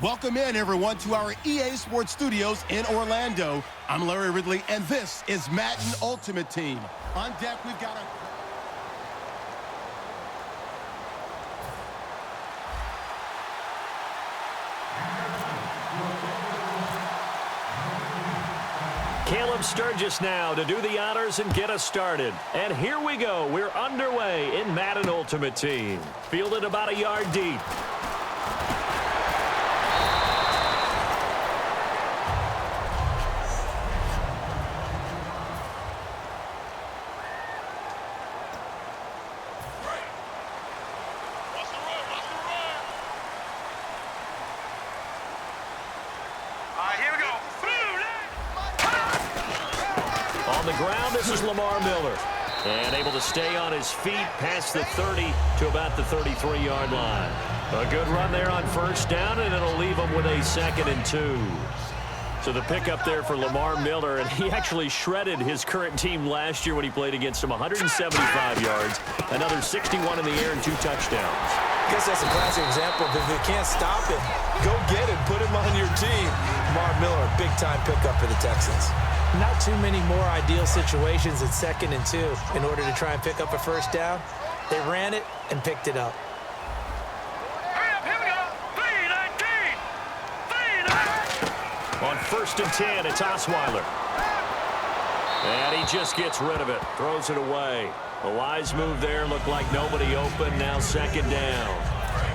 Welcome in, everyone, to our EA Sports Studios in Orlando. I'm Larry Ridley, and this is Madden Ultimate Team. On deck, we've got a... Caleb Sturgis now to do the honors and get us started. And here we go. We're underway in Madden Ultimate Team. Fielded about a yard deep. On the ground, this is Lamar Miller. And able to stay on his feet past the 30 to about the 33-yard line. A good run there on first down, and it'll leave him with a 2nd and 2. So the pickup there for Lamar Miller, and he actually shredded his current team last year when he played against them. 175 yards, another 61 in the air, and 2 touchdowns. I guess that's a classic example of if you can't stop it, go get it, put him on your team. Lamar Miller, big-time pickup for the Texans. Not too many more ideal situations at 2nd and 2 in order to try and pick up a first down. They ran it and picked it up. Here we go. 3-19. On 1st and 10, it's Osweiler. And he just gets rid of it, throws it away. A wise move there, looked like nobody open, now 2nd down.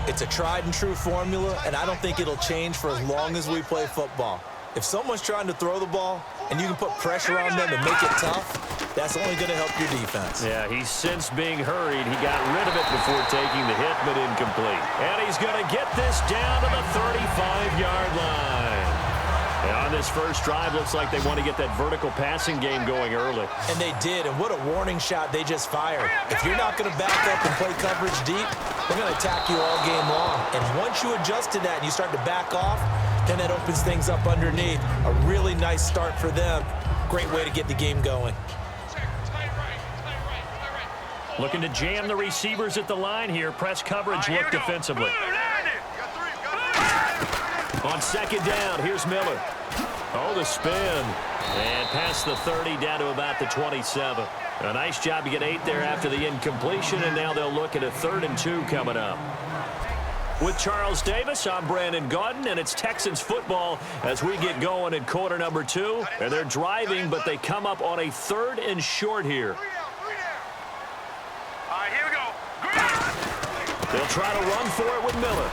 It's a tried-and-true formula, and I don't think it'll change for as long as we play football. If someone's trying to throw the ball and you can put pressure on them and make it tough, that's only going to help your defense. Yeah, he's since being hurried. He got rid of it before taking the hit, but incomplete. And he's going to get this down to the 35-yard line. And on this first drive, looks like they want to get that vertical passing game going early. And they did, and what a warning shot they just fired. If you're not going to back up and play coverage deep, they're going to attack you all game long. And once you adjust to that and you start to back off, then that opens things up underneath. A really nice start for them. Great way to get the game going. Looking to jam the receivers at the line here. Press coverage, look defensively. On 2nd down, here's Miller. Oh, the spin. And past the 30 down to about the 27. A nice job to get 8 there after the incompletion, and now they'll look at a 3rd and 2 coming up. With Charles Davis, I'm Brandon Gaudin, and it's Texans football as we get going in quarter number 2. And they're driving, but they come up on a 3rd and short here. All right, here we go. They'll try to run for it with Miller.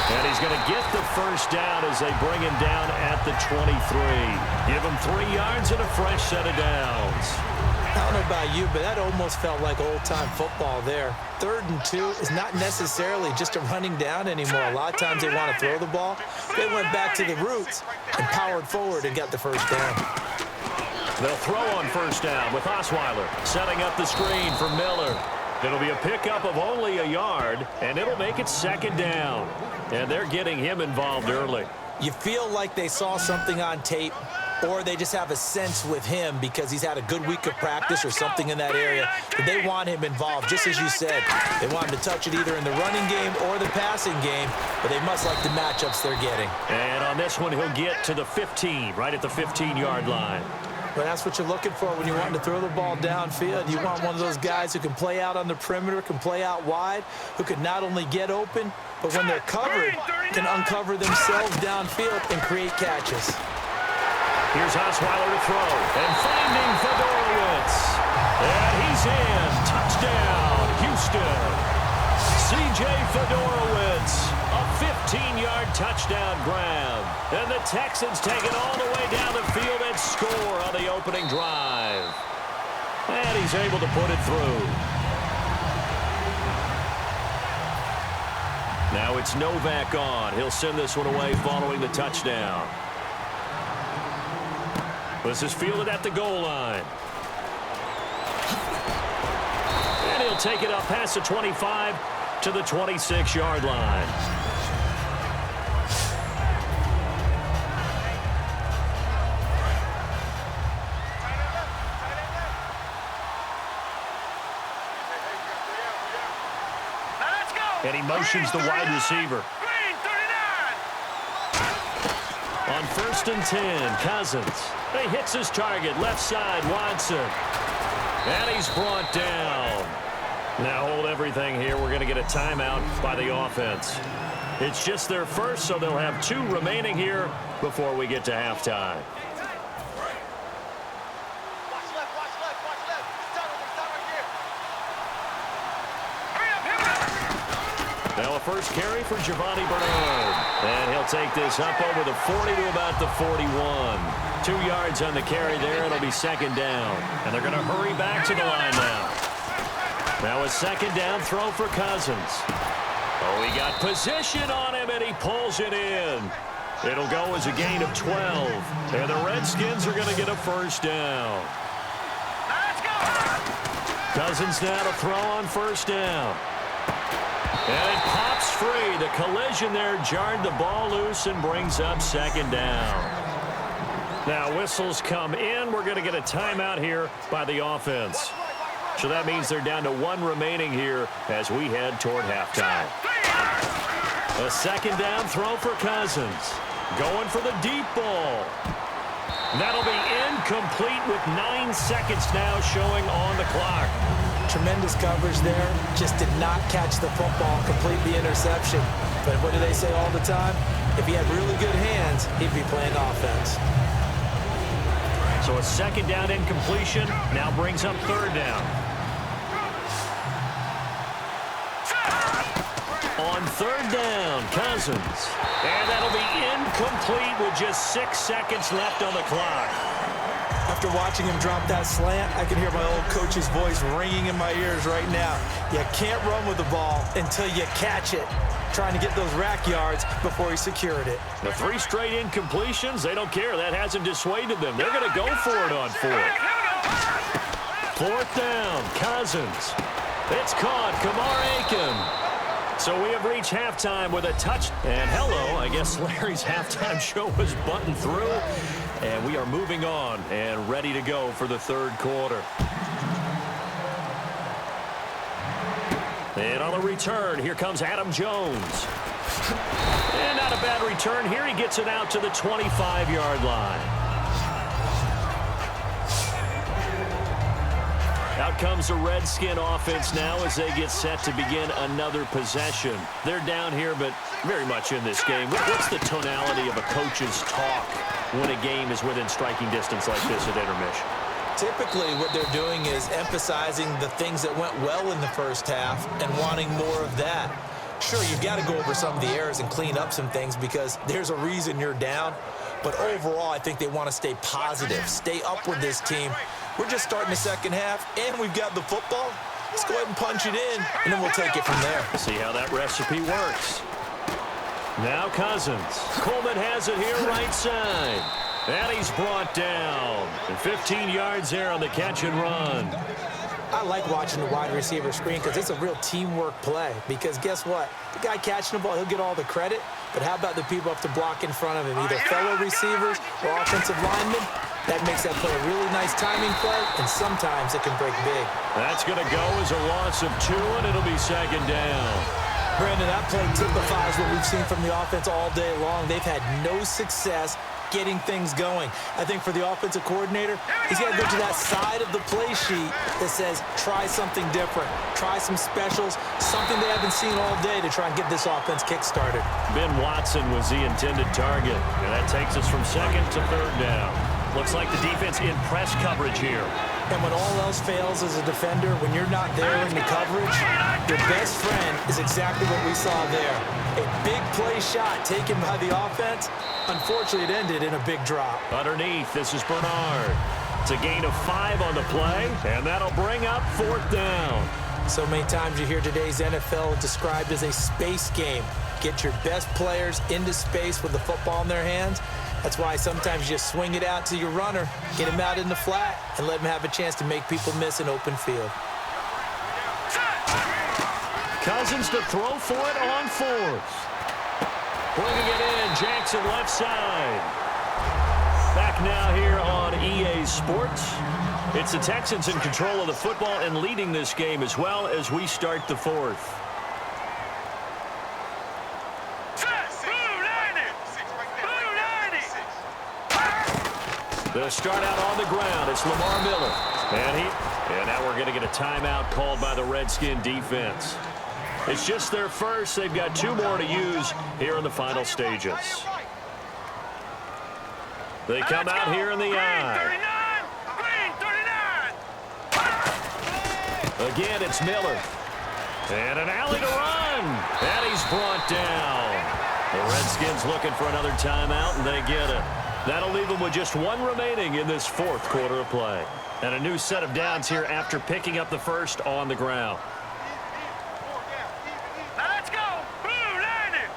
And he's going to get the first down as they bring him down at the 23. Give him 3 yards and a fresh set of downs. I don't know about you, but that almost felt like old-time football there. 3rd and 2 is not necessarily just a running down anymore. A lot of times they want to throw the ball. They went back to the roots and powered forward and got the first down. They'll throw on first down with Osweiler setting up the screen for Miller. It'll be a pickup of only a yard, and it'll make it 2nd down. And they're getting him involved early. You feel like they saw something on tape, or they just have a sense with him because he's had a good week of practice or something in that area that they want him involved, just as you said. They want him to touch it either in the running game or the passing game, but they must like the matchups they're getting. And on this one, he'll get to the 15, right at the 15-yard line. But that's what you're looking for when you're wanting to throw the ball downfield. You want one of those guys who can play out on the perimeter, can play out wide, who can not only get open, but when they're covered, can uncover themselves downfield and create catches. Here's Osweiler to throw, and finding Fedorowicz. And he's in. Touchdown, Houston. C.J. Fedorowicz, a 15-yard touchdown grab. And the Texans take it all the way down the field and score on the opening drive. And he's able to put it through. Now it's Novak on. He'll send this one away following the touchdown. This is fielded at the goal line. And he'll take it up past the 25 to the 26-yard line. Now let's go. And he motions the wide receiver. Green, 39. On 1st and 10, Cousins. He hits his target, left side, Watson. And he's brought down. Now hold everything here. We're going to get a timeout by the offense. It's just their first, so they'll have 2 remaining here before we get to halftime. Now a first carry for Giovanni Bernard. And he'll take this up over the 40 to about the 41. 2 yards on the carry there. It'll be 2nd down. And they're going to hurry back to the line now. Now a 2nd down throw for Cousins. Oh, he got position on him, and he pulls it in. It'll go as a gain of 12. And the Redskins are going to get a 1st down. Cousins now to throw on 1st down. And it pops free. The collision there jarred the ball loose and brings up 2nd down. Now whistles come in. We're going to get a timeout here by the offense. So that means they're down to 1 remaining here as we head toward halftime. A 2nd down throw for Cousins. Going for the deep ball. That'll be incomplete with 9 seconds now showing on the clock. Tremendous coverage there. Just did not catch the football, complete the interception. But what do they say all the time? If he had really good hands, he'd be playing offense. So a 2nd down incompletion now brings up 3rd down. On 3rd down, Cousins. And that'll be incomplete with just 6 seconds left on the clock. After watching him drop that slant, I can hear my old coach's voice ringing in my ears right now. You can't run with the ball until you catch it. Trying to get those rack yards before he secured it. The 3 straight incompletions, they don't care. That hasn't dissuaded them. They're going to go for it on 4th. 4th down, Cousins. It's caught, Kamar Aiken. So we have reached halftime with a touch. And hello, I guess Larry's halftime show was buttoned through. And we are moving on and ready to go for the 3rd quarter. And on the return, here comes Adam Jones. And not a bad return here. He gets it out to the 25-yard line. Out comes the Redskin offense now as they get set to begin another possession. They're down here, but very much in this game. What's the tonality of a coach's talk when a game is within striking distance like this at intermission? Typically, what they're doing is emphasizing the things that went well in the first half and wanting more of that. Sure, you've got to go over some of the errors and clean up some things because there's a reason you're down. But overall, I think they want to stay positive, stay up with this team. We're just starting the second half, and we've got the football. Let's go ahead and punch it in, and then we'll take it from there. See how that recipe works. Now Cousins. Coleman has it here right side. And he's brought down. And 15 yards there on the catch and run. I like watching the wide receiver screen because it's a real teamwork play. Because guess what? The guy catching the ball, he'll get all the credit. But how about the people up to block in front of him, either fellow receivers or offensive linemen? That makes that play a really nice timing play, and sometimes it can break big. That's going to go as a loss of 2, and it'll be 2nd down. Brandon, that play typifies what we've seen from the offense all day long. They've had no success getting things going. I think for the offensive coordinator, he's got to go to that side of the play sheet that says, try something different. Try some specials, something they haven't seen all day to try and get this offense kick-started. Ben Watson was the intended target, and that takes us from 2nd to 3rd down. Looks like the defense in press coverage here. And when all else fails as a defender, when you're not there in the coverage, your best friend is exactly what we saw there. A big play shot taken by the offense. Unfortunately, it ended in a big drop. Underneath, this is Bernard. It's a gain of 5 on the play, and that'll bring up 4th down. So many times you hear today's NFL described as a space game. Get your best players into space with the football in their hands. That's why sometimes you just swing it out to your runner, get him out in the flat, and let him have a chance to make people miss an open field. Cousins to throw for it on 4th. Bringing it in, Jackson left side. Back now here on EA Sports. It's the Texans in control of the football and leading this game as well as we start the 4th. They'll start out on the ground. It's Lamar Miller. And now we're going to get a timeout called by the Redskin defense. It's just their first. They've got 2 more to use here in the final stages. They come out here in the eye. Again, it's Miller. And an alley to run. And he's brought down. The Redskins looking for another timeout, and they get it. That'll leave them with just 1 remaining in this 4th quarter of play. And a new set of downs here after picking up the first on the ground. Now let's go. Blue, landing.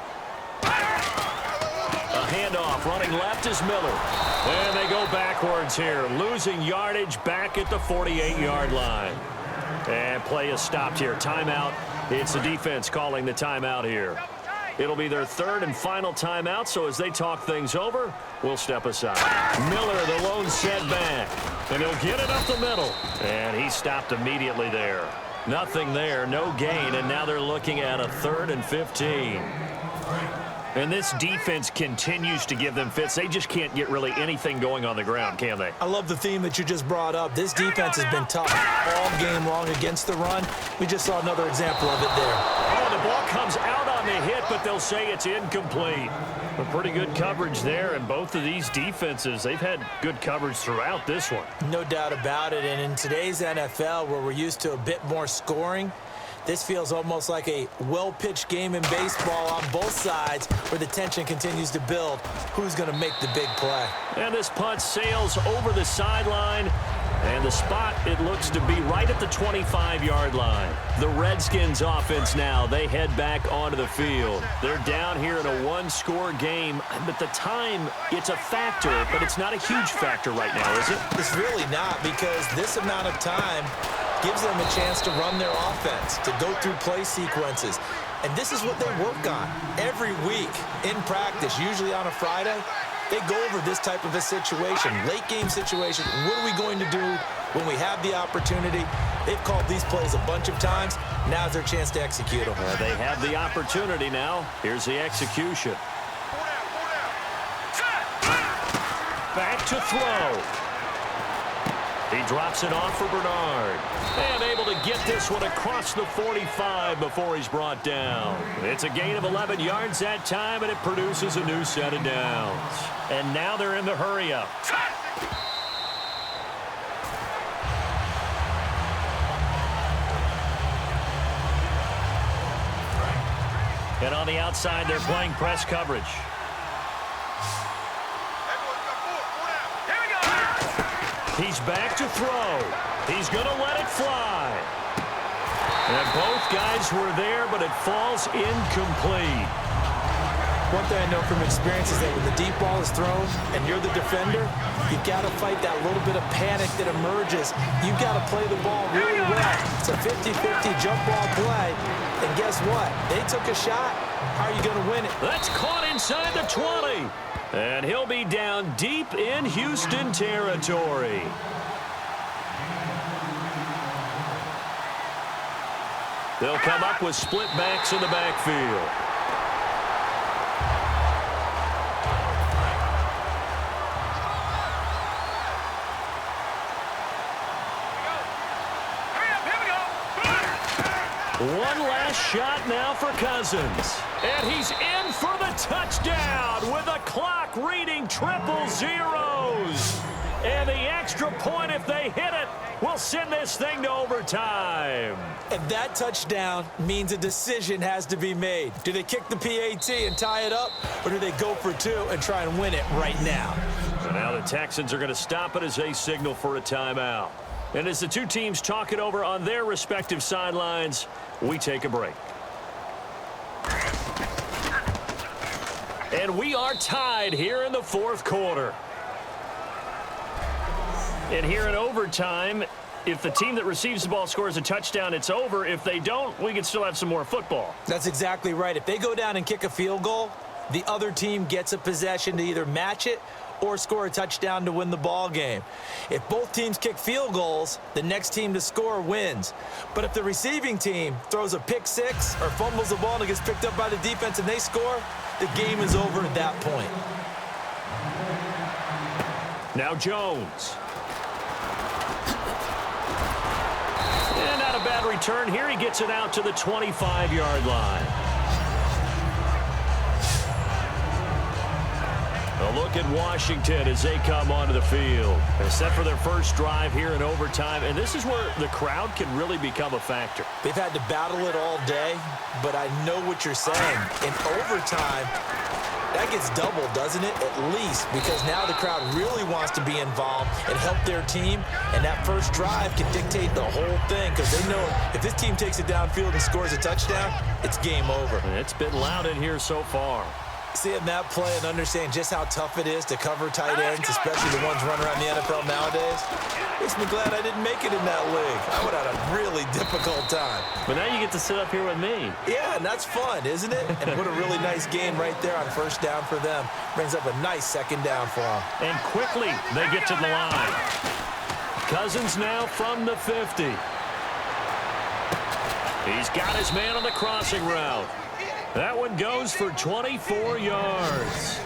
A handoff. Running left is Miller. And they go backwards here. Losing yardage back at the 48-yard line. And play is stopped here. Timeout. It's the defense calling the timeout here. It'll be their 3rd and final timeout, so as they talk things over, we'll step aside. Miller, the lone setback. And he'll get it up the middle. And he stopped immediately there. Nothing there, no gain, and now they're looking at a 3rd and 15. And this defense continues to give them fits. They just can't get really anything going on the ground, can they? I love the theme that you just brought up. This defense has been tough all game long against the run. We just saw another example of it there. Oh, the ball comes out on the hit, but they'll say it's incomplete. A pretty good coverage there, and both of these defenses, they've had good coverage throughout this one. No doubt about it, and in today's NFL, where we're used to a bit more scoring, this feels almost like a well-pitched game in baseball on both sides where the tension continues to build. Who's going to make the big play? And this punt sails over the sideline. And the spot, it looks to be right at the 25-yard line. The Redskins offense now, they head back onto the field. They're down here in a 1-score game. But the time, it's a factor, but it's not a huge factor right now, is it? It's really not, because this amount of time gives them a chance to run their offense, to go through play sequences. And this is what they work on every week in practice, usually on a Friday. They go over this type of a situation, late game situation. What are we going to do when we have the opportunity? They've called these plays a bunch of times. Now's their chance to execute them. They have the opportunity now. Here's the execution. Back to throw. He drops it off for Bernard. And able to get this one across the 45 before he's brought down. It's a gain of 11 yards that time, and it produces a new set of downs. And now they're in the hurry-up. And on the outside, they're playing press coverage. He's back to throw. He's going to let it fly. And both guys were there, but it falls incomplete. One thing I know from experience is that when the deep ball is thrown and you're the defender, you've got to fight that little bit of panic that emerges. You've got to play the ball really well. It's a 50-50 jump ball play. And guess what? They took a shot. How are you going to win it? That's caught inside the 20. And he'll be down deep in Houston territory. They'll come up with split backs in the backfield. One last shot now for Cousins. And he's in for the touchdown with the clock reading triple zeros. And the extra point, if they hit it, will send this thing to overtime. And that touchdown means a decision has to be made. Do they kick the PAT and tie it up, or do they go for 2 and try and win it right now? So now the Texans are going to stop it as they signal for a timeout. And as the two teams talk it over on their respective sidelines, we take a break. And we are tied here in the 4th quarter. And here in overtime, if the team that receives the ball scores a touchdown, it's over. If they don't, we can still have some more football. That's exactly right. If they go down and kick a field goal, the other team gets a possession to either match it or score a touchdown to win the ball game. If both teams kick field goals, the next team to score wins. But if the receiving team throws a pick 6 or fumbles the ball and it gets picked up by the defense and they score, the game is over at that point. Now Jones. And not a bad return here. He gets it out to the 25-yard line. A look at Washington as they come onto the field. They're set for their first drive here in overtime, and this is where the crowd can really become a factor. They've had to battle it all day, but I know what you're saying. In overtime, that gets doubled, doesn't it? At least, because now the crowd really wants to be involved and help their team, and that first drive can dictate the whole thing because they know if this team takes it downfield and scores a touchdown, it's game over. And it's been loud in here so far. Seeing that play and understanding just how tough it is to cover tight ends, especially the ones running around the NFL nowadays, makes me glad I didn't make it in that league. I would have had a really difficult time. But now you get to sit up here with me. Yeah, and that's fun, isn't it? And what a really nice gain right there on first down for them. Brings up a nice second down for them. And quickly, they get to the line. Cousins now from the 50. He's got his man on the crossing route. That one goes for 24 yards.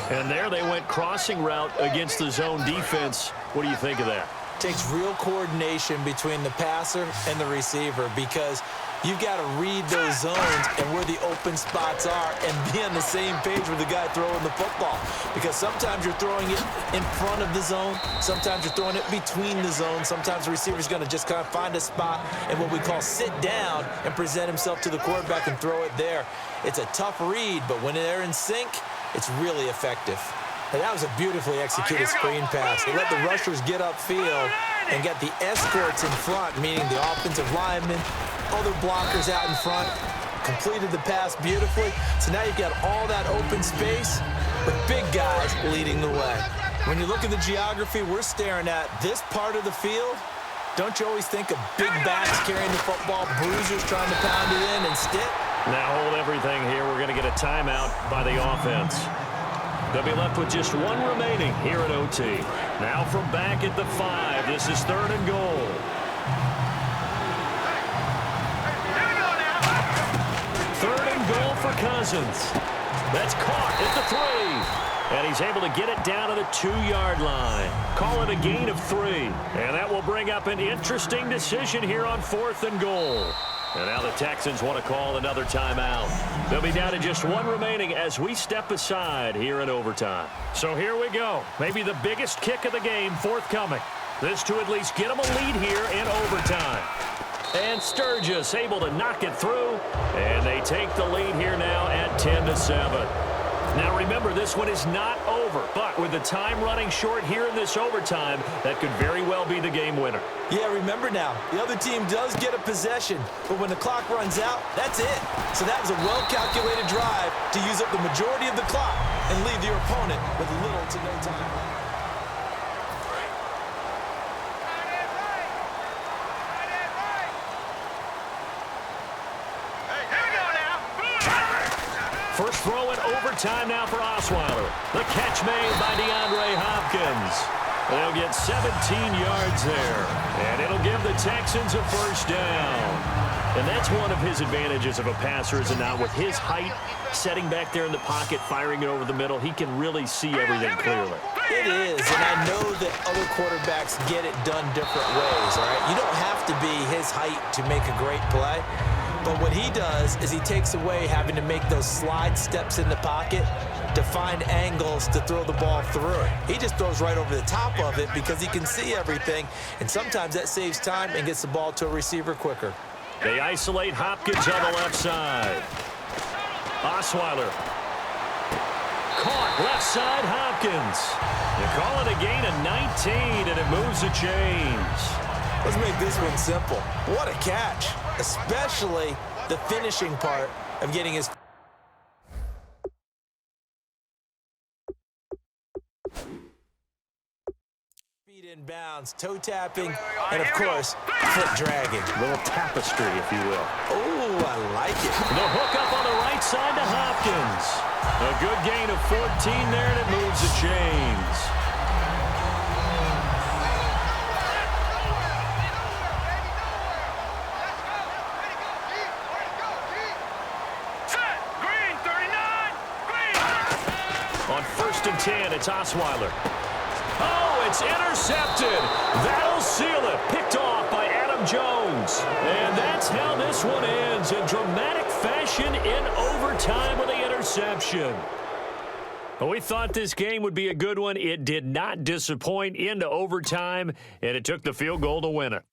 And there they went crossing route against the zone defense. What do you think of that? Takes real coordination between the passer and the receiver because you've got to read those zones and where the open spots are and be on the same page with the guy throwing the football. Because sometimes you're throwing it in front of the zone. Sometimes you're throwing it between the zones. Sometimes the receiver's going to just kind of find a spot and what we call sit down and present himself to the quarterback and throw it there. It's a tough read, but when they're in sync, it's really effective. And that was a beautifully executed screen pass. They let the rushers get upfield and get the escorts in front, meaning the offensive linemen, other blockers out in front, completed the pass beautifully. So now you've got all that open space with big guys leading the way. When you look at the geography we're staring at, this part of the field, don't you always think of big backs carrying the football, bruisers trying to pound it in and stick? Now hold everything here. We're going to get a timeout by the offense. They'll be left with just one remaining here at OT. Now from back at the 5, this is 3rd and goal. Third and goal for Cousins. That's caught at the 3. And he's able to get it down to the 2-yard line. Call it a gain of 3. And that will bring up an interesting decision here on 4th and goal. And now the Texans want to call another timeout. They'll be down to just one remaining as we step aside here in overtime. So here we go. Maybe the biggest kick of the game forthcoming. This to at least get them a lead here in overtime. And Sturgis able to knock it through. And they take the lead here now at 10-7. Now remember, this one is not over, but with the time running short here in this overtime, that could very well be the game winner. Yeah, remember now, the other team does get a possession, but when the clock runs out, that's it. So that was a well-calculated drive to use up the majority of the clock and leave your opponent with little to no time. First throw in overtime now for Osweiler. The catch made by DeAndre Hopkins. They'll get 17 yards there. And it'll give the Texans a first down. And that's one of his advantages of a passer, is it not? With his height, setting back there in the pocket, firing it over the middle, he can really see everything clearly. It is, and I know that other quarterbacks get it done different ways, all right? You don't have to be his height to make a great play. But what he does is he takes away having to make those slide steps in the pocket to find angles to throw the ball through it. He just throws right over the top of it because he can see everything, and sometimes that saves time and gets the ball to a receiver quicker. They isolate Hopkins on the left side. Osweiler. Caught left side Hopkins. They call it a gain of 19, and it moves the chains. Let's make this one simple. What a catch, especially the finishing part of getting his feet in bounds, toe tapping, and of course, foot dragging. A little tapestry, if you will. Oh, I like it. The hook up on the right side to Hopkins. A good gain of 14 there, and it moves the chains. On 1st and 10, it's Osweiler. it's intercepted. That'll seal it. Picked off by Adam Jones. And that's how this one ends in dramatic fashion in overtime with the interception. Well, we thought this game would be a good one. It did not disappoint into overtime, and it took the field goal to win it.